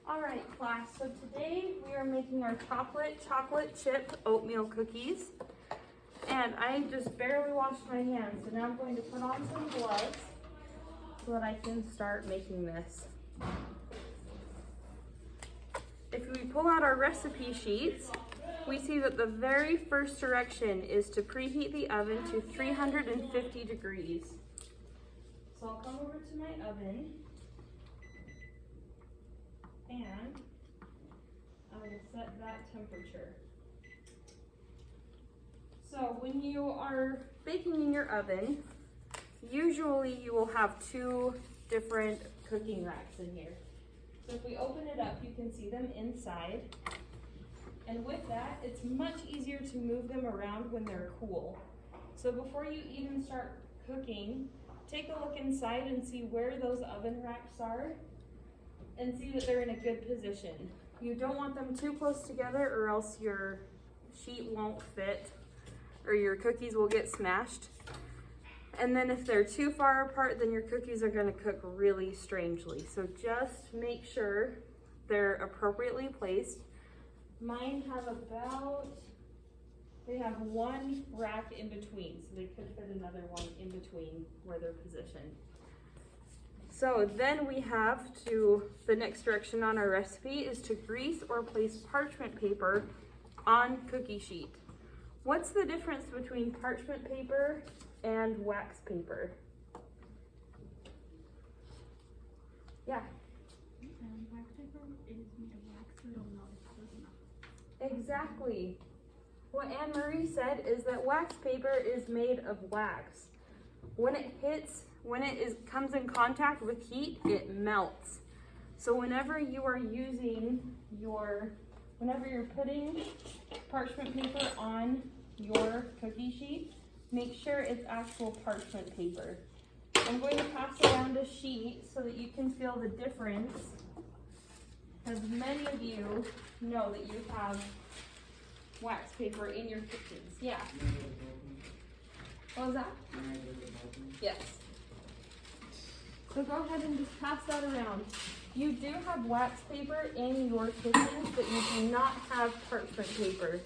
All right, class, so today we are making our chocolate chip oatmeal cookies. And I just barely washed my hands, so now I'm going to put on some gloves so that I can start making this. If we pull out our recipe sheets, we see that the very first direction is to preheat the oven to 350 degrees. So I'll come over to my oven and I will set that temperature. So when you are baking in your oven, usually you will have two different cooking racks in here. So if we open it up, you can see them inside. And with that, it's much easier to move them around when they're cool. So before you even start cooking, take a look inside and see where those oven racks are and see that they're in a good position. You don't want them too close together or else your sheet won't fit or your cookies will get smashed. And then if they're too far apart, then your cookies are gonna cook really strangely. So just make sure they're appropriately placed. Mine have they have one rack in between, so they could fit another one in between where they're positioned. So then we have the next direction on our recipe is to grease or place parchment paper on cookie sheet. What's the difference between parchment paper and wax paper? Yeah. Wax paper is made of wax, so it'll melt if it doesn't melt. Exactly. What Anne-Marie said is that wax paper is made of wax. When it comes in contact with heat, it melts. So whenever you're putting parchment paper on your cookie sheet, make sure it's actual parchment paper. I'm going to pass around a sheet so that you can feel the difference, because many of you know that you have wax paper in your cookies. Yeah. What was that? Yes. So go ahead and just pass that around. You do have wax paper in your cookies, but you do not have parchment paper.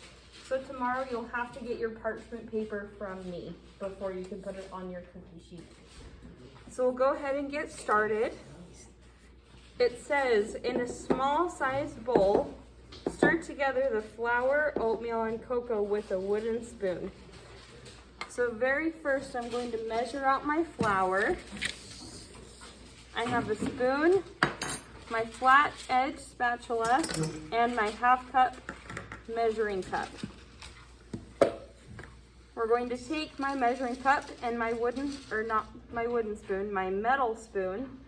So tomorrow you'll have to get your parchment paper from me before you can put it on your cookie sheet. So we'll go ahead and get started. It says, in a small sized bowl, stir together the flour, oatmeal, and cocoa with a wooden spoon. So very first I'm going to measure out my flour. I have a spoon, my flat edge spatula, and my 1/2 cup measuring cup. We're going to take my measuring cup and my my metal spoon,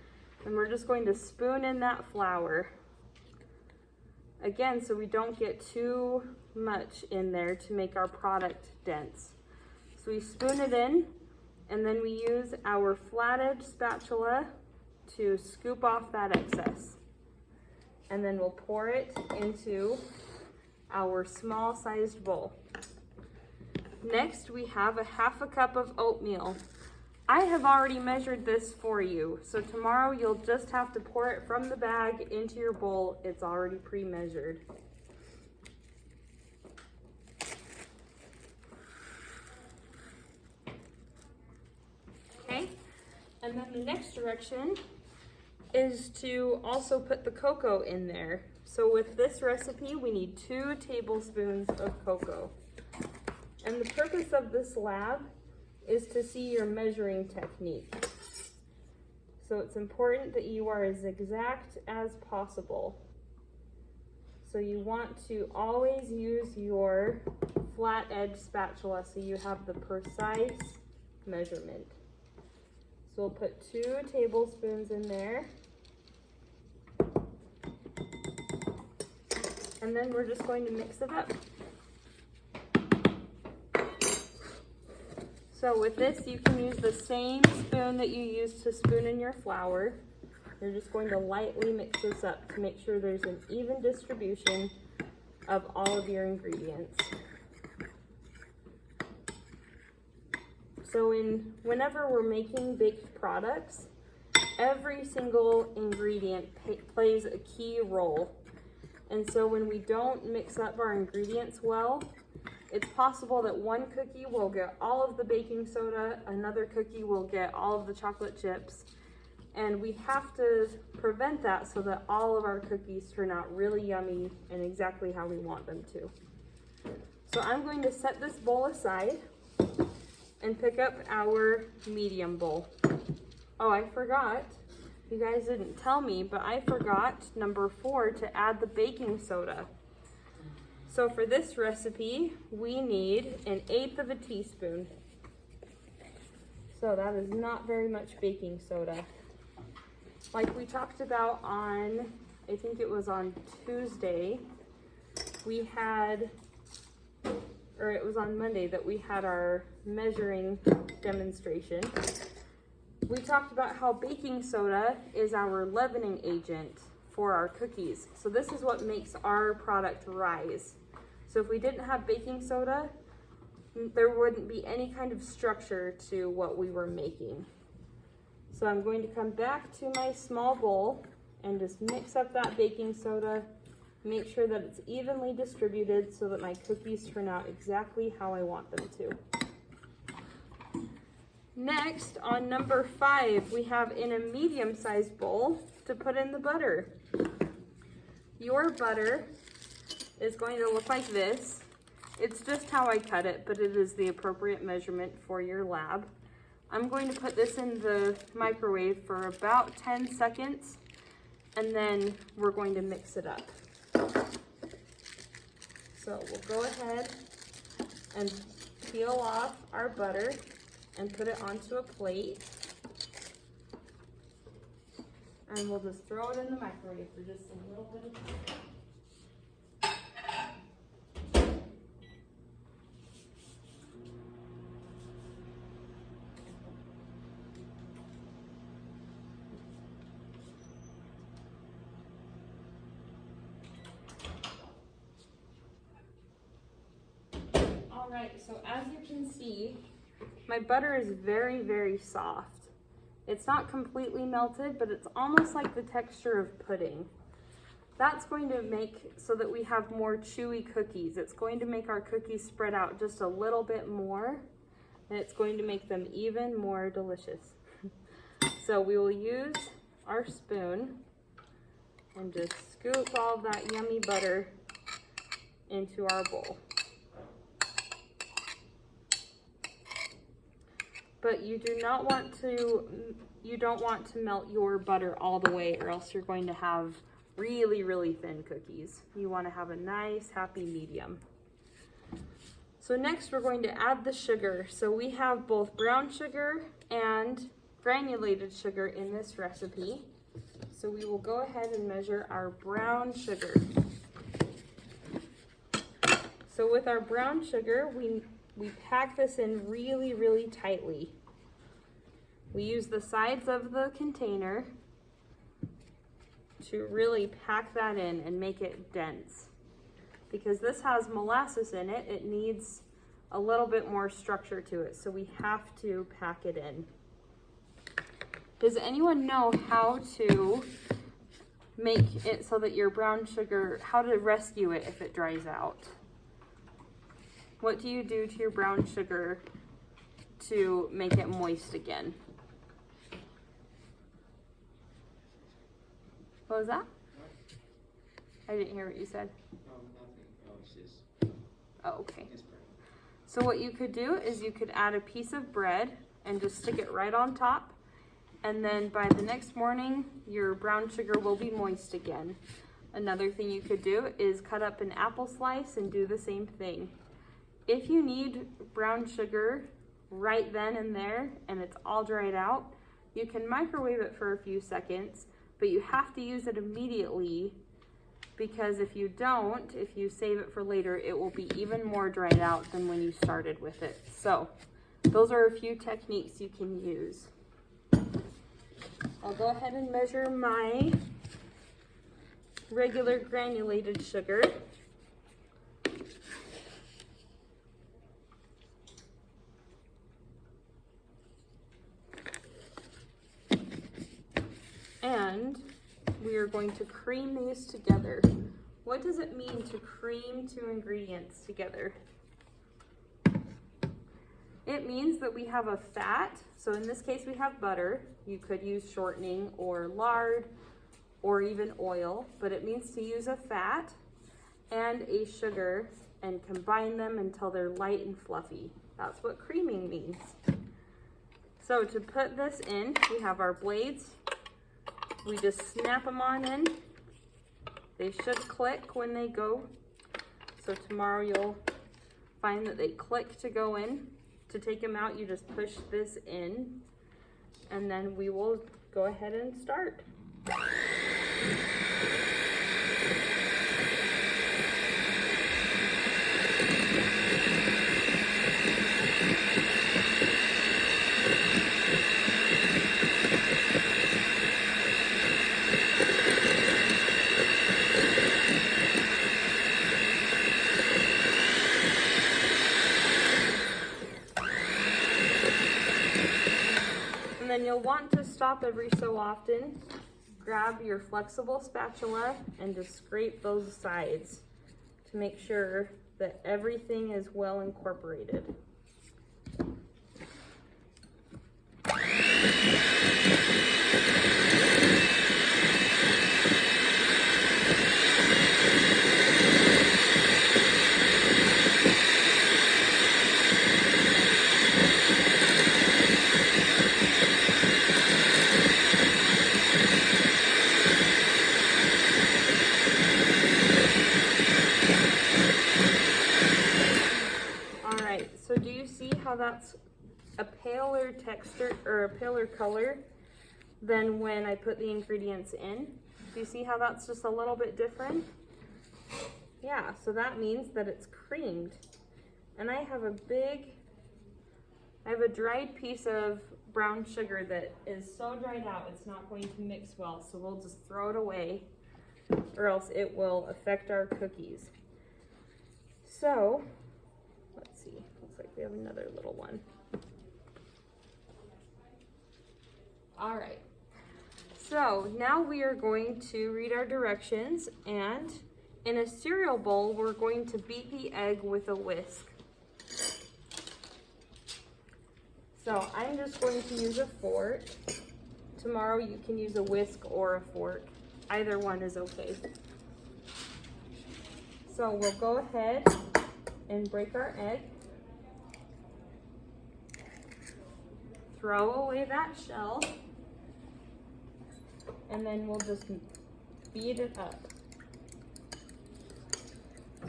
and we're just going to spoon in that flour. Again, so we don't get too much in there to make our product dense. So we spoon it in, and then we use our flat edge spatula to scoop off that excess. And then we'll pour it into our small sized bowl. Next, we have a 1/2 cup of oatmeal. I have already measured this for you, so tomorrow you'll just have to pour it from the bag into your bowl. It's already pre-measured. Okay, and then the next direction is to also put the cocoa in there. So with this recipe, we need 2 tablespoons of cocoa. And the purpose of this lab is to see your measuring technique. So it's important that you are as exact as possible. So you want to always use your flat edge spatula so you have the precise measurement. So we'll put 2 tablespoons in there. And then we're just going to mix it up. So with this, you can use the same spoon that you use to spoon in your flour. You're just going to lightly mix this up to make sure there's an even distribution of all of your ingredients. So whenever we're making baked products, every single ingredient plays a key role. And so when we don't mix up our ingredients well, it's possible that one cookie will get all of the baking soda, another cookie will get all of the chocolate chips, and we have to prevent that so that all of our cookies turn out really yummy and exactly how we want them to. So I'm going to set this bowl aside and pick up our medium bowl. Oh, I forgot. You guys didn't tell me, but I forgot number 4 to add the baking soda. So for this recipe, we need 1/8 of a teaspoon. So that is not very much baking soda. Like we talked about on, I think it was on Tuesday, we had, or it was on Monday that we had our measuring demonstration. We talked about how baking soda is our leavening agent for our cookies. So this is what makes our product rise. So if we didn't have baking soda, there wouldn't be any kind of structure to what we were making. So I'm going to come back to my small bowl and just mix up that baking soda, make sure that it's evenly distributed so that my cookies turn out exactly how I want them to. Next, on number 5, we have in a medium-sized bowl to put in the butter. Your butter is going to look like this. It's just how I cut it, but it is the appropriate measurement for your lab. I'm going to put this in the microwave for about 10 seconds, and then we're going to mix it up. So we'll go ahead and peel off our butter and put it onto a plate. And we'll just throw it in the microwave for just a little bit of time. All right, so as you can see, my butter is very, very soft. It's not completely melted, but it's almost like the texture of pudding. That's going to make so that we have more chewy cookies. It's going to make our cookies spread out just a little bit more, and it's going to make them even more delicious. So we will use our spoon and just scoop all of that yummy butter into our bowl. But you don't want to melt your butter all the way, or else you're going to have really, really thin cookies. You want to have a nice, happy medium. So next we're going to add the sugar. So we have both brown sugar and granulated sugar in this recipe. So we will go ahead and measure our brown sugar. So with our brown sugar, we pack this in really, really tightly. We use the sides of the container to really pack that in and make it dense. Because this has molasses in it, it needs a little bit more structure to it, so we have to pack it in. Does anyone know how to make it so that your brown sugar, how to rescue it if it dries out? What do you do to your brown sugar to make it moist again? What was that? I didn't hear what you said. Oh, okay. So what you could do is you could add a piece of bread and just stick it right on top. And then by the next morning, your brown sugar will be moist again. Another thing you could do is cut up an apple slice and do the same thing. If you need brown sugar right then and there and it's all dried out, you can microwave it for a few seconds, but you have to use it immediately, because if you don't, if you save it for later, it will be even more dried out than when you started with it. So those are a few techniques you can use. I'll go ahead and measure my regular granulated sugar. are going to cream these together. What does it mean to cream two ingredients together? It means that we have a fat, so in this case we have butter. You could use shortening or lard or even oil, but it means to use a fat and a sugar and combine them until they're light and fluffy. That's what creaming means. So to put this in, we have our blades. We just snap them on in. They should click when they go. So tomorrow you'll find that they click to go in. To take them out, you just push this in, and then we will go ahead and start. And then you'll want to stop every so often. Grab your flexible spatula and just scrape those sides to make sure that everything is well incorporated. So do you see how that's a paler texture or a paler color than when I put the ingredients in? Do you see how that's just a little bit different? Yeah, so that means that it's creamed. And I have a dried piece of brown sugar that is so dried out it's not going to mix well, so we'll just throw it away or else it will affect our cookies. So, let's see, looks like we have another little one. All right, so now we are going to read our directions, and in a cereal bowl, we're going to beat the egg with a whisk. So I'm just going to use a fork. Tomorrow you can use a whisk or a fork. Either one is okay. So we'll go ahead and break our egg. Throw away that shell. And then we'll just beat it up.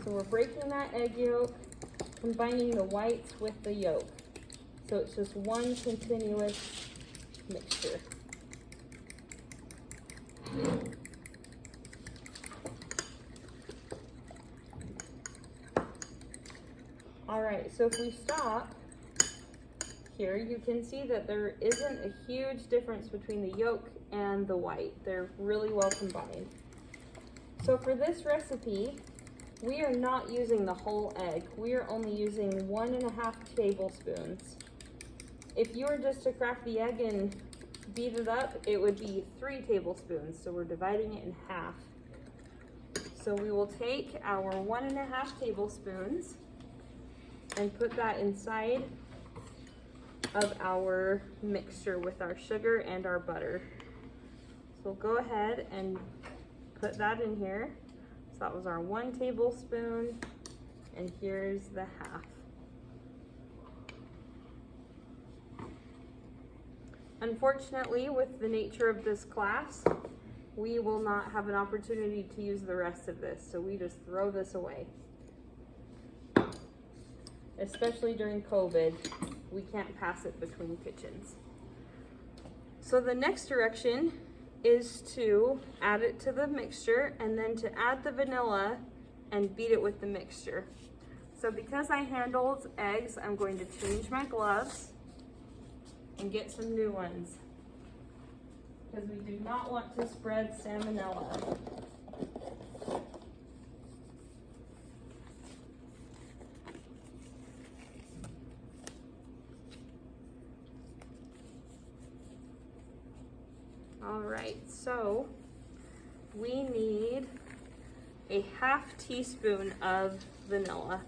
So we're breaking that egg yolk, combining the whites with the yolk. So it's just one continuous mixture. All right, so if we stop here, you can see that there isn't a huge difference between the yolk and the white. They're really well combined. So for this recipe, we are not using the whole egg. We are only using 1.5 tablespoons. If you were just to crack the egg and beat it up, it would be 3 tablespoons. So we're dividing it in half. So we will take our 1.5 tablespoons and put that inside of our mixture with our sugar and our butter. So we'll go ahead and put that in here. So that was our 1 tablespoon, and here's the half. Unfortunately, with the nature of this class, we will not have an opportunity to use the rest of this, so we just throw this away. Especially during COVID, we can't pass it between kitchens. So the next direction is to add it to the mixture and then to add the vanilla and beat it with the mixture. So because I handled eggs, I'm going to change my gloves and get some new ones because we do not want to spread salmonella. All right, so we need a half teaspoon of vanilla.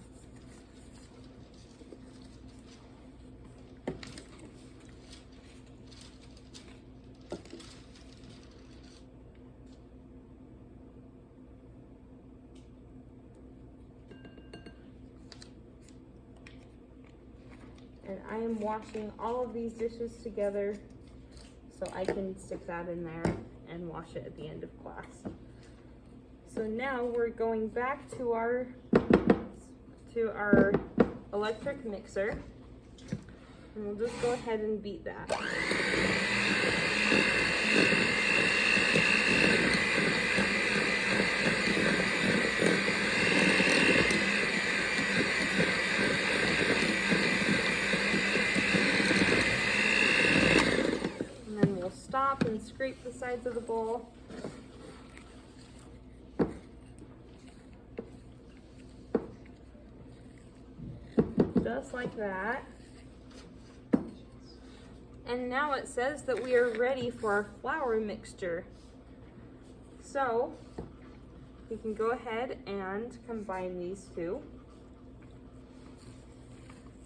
And I am washing all of these dishes together so I can stick that in there and wash it at the end of class. So now we're going back to our electric mixer, and we'll just go ahead and beat that. Stop and scrape the sides of the bowl. Just like that. And now it says that we are ready for our flour mixture. So we can go ahead and combine these two.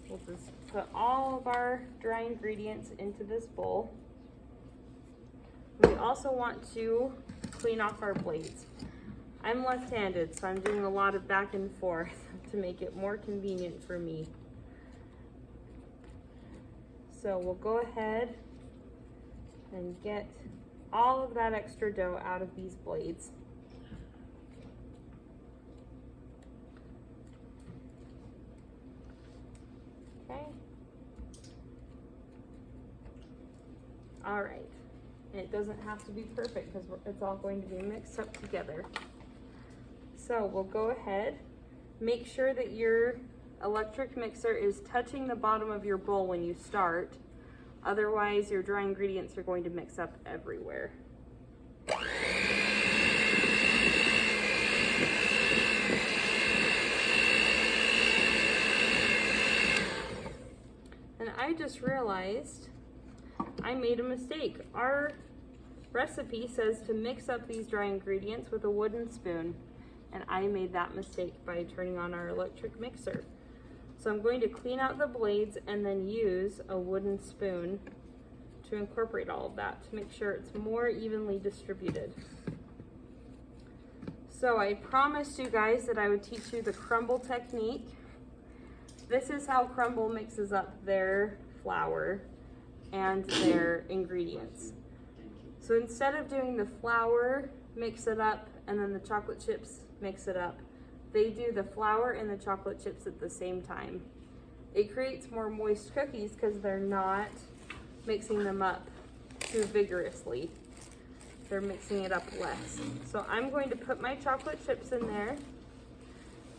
We'll just put all of our dry ingredients into this bowl. We also want to clean off our blades. I'm left-handed, so I'm doing a lot of back and forth to make it more convenient for me. So we'll go ahead and get all of that extra dough out of these blades. Okay. All right. And it doesn't have to be perfect because it's all going to be mixed up together. So we'll go ahead, make sure that your electric mixer is touching the bottom of your bowl when you start. Otherwise, your dry ingredients are going to mix up everywhere. And I just realized I made a mistake. Our recipe says to mix up these dry ingredients with a wooden spoon, and I made that mistake by turning on our electric mixer. So I'm going to clean out the blades and then use a wooden spoon to incorporate all of that to make sure it's more evenly distributed. So I promised you guys that I would teach you the crumble technique. This is how Crumble mixes up their flour and their ingredients. So instead of doing the flour, mix it up, and then the chocolate chips, mix it up, they do the flour and the chocolate chips at the same time. It creates more moist cookies because they're not mixing them up too vigorously. They're mixing it up less. So I'm going to put my chocolate chips in there,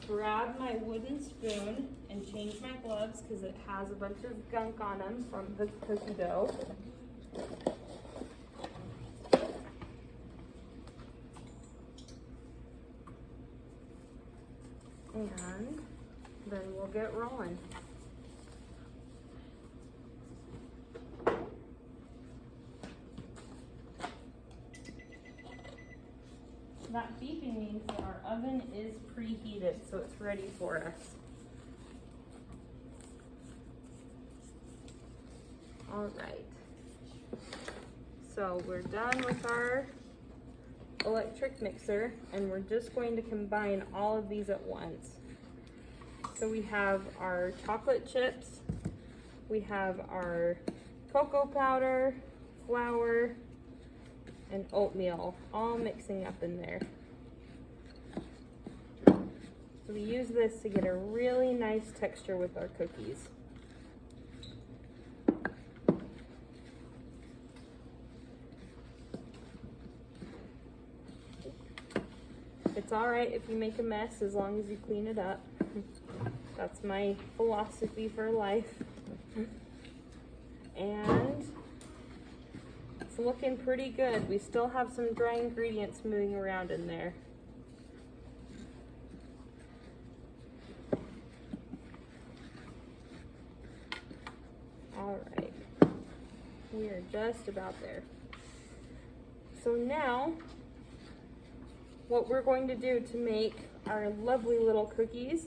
grab my wooden spoon, and change my gloves because it has a bunch of gunk on them from the cookie dough. And then we'll get rolling. That beeping means that our oven is preheated, so it's ready for us. All right. So we're done with our electric mixer, and we're just going to combine all of these at once. So we have our chocolate chips, we have our cocoa powder, flour, and oatmeal all mixing up in there. So we use this to get a really nice texture with our cookies. It's all right if you make a mess as long as you clean it up. That's my philosophy for life. And it's looking pretty good. We still have some dry ingredients moving around in there. All right, we are just about there. So now what we're going to do to make our lovely little cookies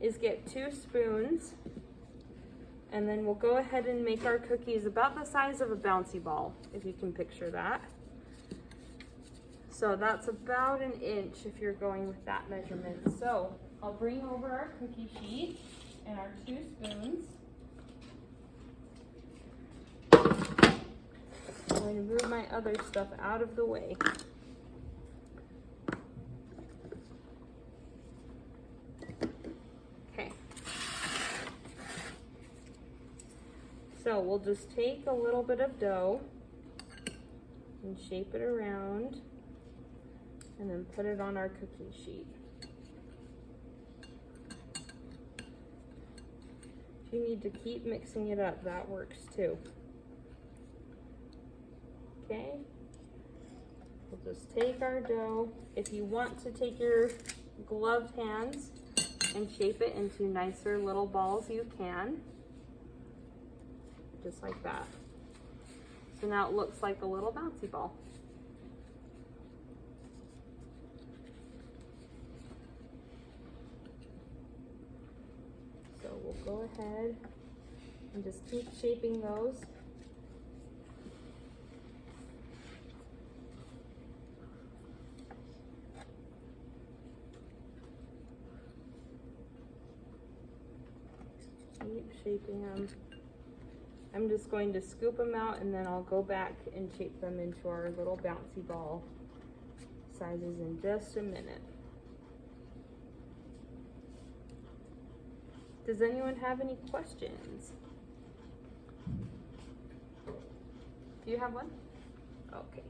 is get 2 spoons, and then we'll go ahead and make our cookies about the size of a bouncy ball, if you can picture that. So that's about 1 inch if you're going with that measurement. So I'll bring over our cookie sheet and our 2 spoons. I'm going to move my other stuff out of the way. Okay. So we'll just take a little bit of dough and shape it around and then put it on our cookie sheet. If you need to keep mixing it up, that works too. Okay, we'll just take our dough. If you want to take your gloved hands and shape it into nicer little balls, you can. Just like that. So now it looks like a little bouncy ball. So we'll go ahead and just keep shaping those. Keep shaping them. I'm just going to scoop them out and then I'll go back and shape them into our little bouncy ball sizes in just a minute. Does anyone have any questions? Do you have one? Okay.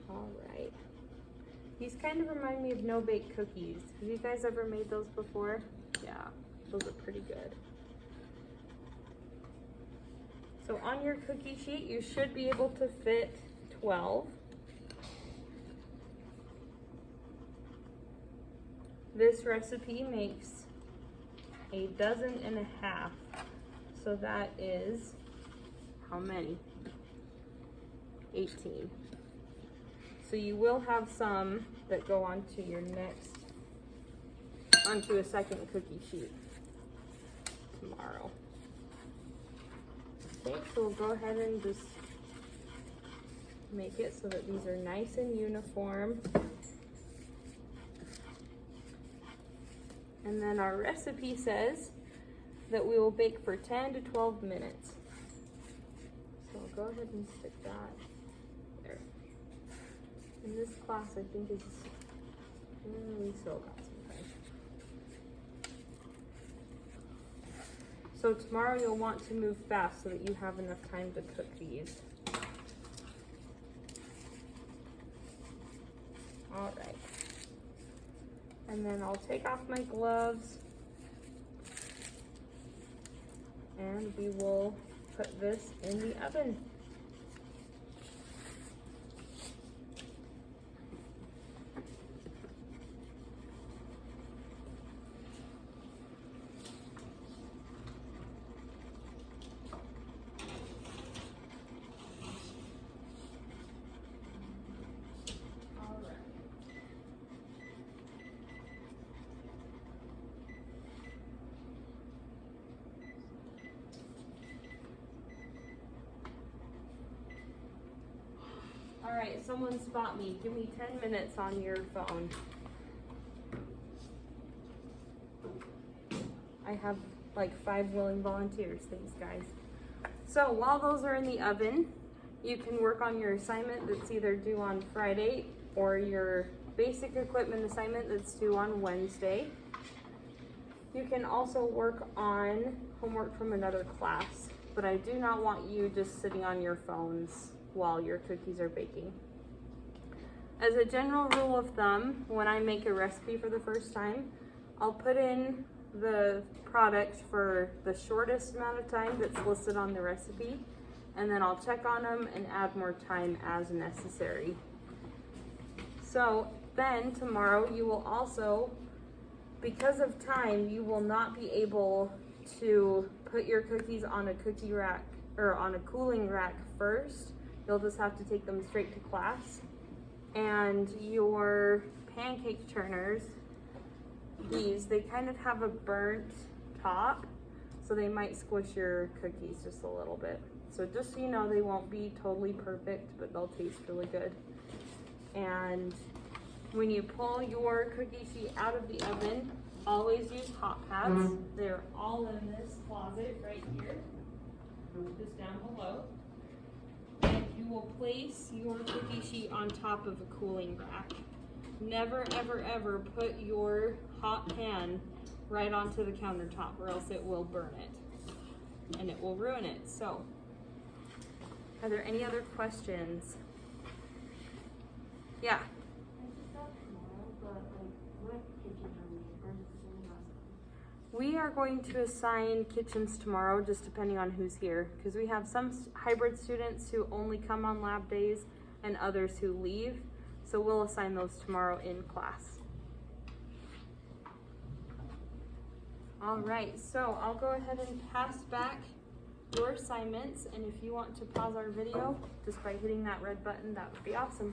All right. These kind of remind me of no-bake cookies. Have you guys ever made those before? Yeah, those are pretty good. So on your cookie sheet, you should be able to fit 12. This recipe makes 1.5 dozen. So that is how many? 18. So you will have some that go onto a second cookie sheet tomorrow. Okay, so we'll go ahead and just make it so that these are nice and uniform. And then our recipe says that we will bake for 10 to 12 minutes. So I'll go ahead and stick that there. And this class, I think, is really so got some time. So tomorrow you'll want to move fast so that you have enough time to cook these. All right. And then I'll take off my gloves and we will put this in the oven. All right, someone spot me. Give me 10 minutes on your phone. I have like 5 willing volunteers. Thanks, guys. So while those are in the oven, you can work on your assignment that's either due on Friday or your basic equipment assignment that's due on Wednesday. You can also work on homework from another class, but I do not want you just sitting on your phones while your cookies are baking. As a general rule of thumb, when I make a recipe for the first time, I'll put in the product for the shortest amount of time that's listed on the recipe, and then I'll check on them and add more time as necessary. So then tomorrow you will also, because of time, you will not be able to put your cookies on a cookie rack or on a cooling rack first. You'll just have to take them straight to class. And your pancake turners, they kind of have a burnt top, so they might squish your cookies just a little bit. So just so you know, they won't be totally perfect, but they'll taste really good. And when you pull your cookie sheet out of the oven, always use hot pads. They're all in this closet right here, just down below. And you will place your cookie sheet on top of a cooling rack. Never, ever, ever put your hot pan right onto the countertop, or else it will burn it and it will ruin it. So, are there any other questions? Yeah. We are going to assign kitchens tomorrow, just depending on who's here, because we have some hybrid students who only come on lab days and others who leave. So we'll assign those tomorrow in class. All right, so I'll go ahead and pass back your assignments, and if you want to pause our video just by hitting that red button, that would be awesome.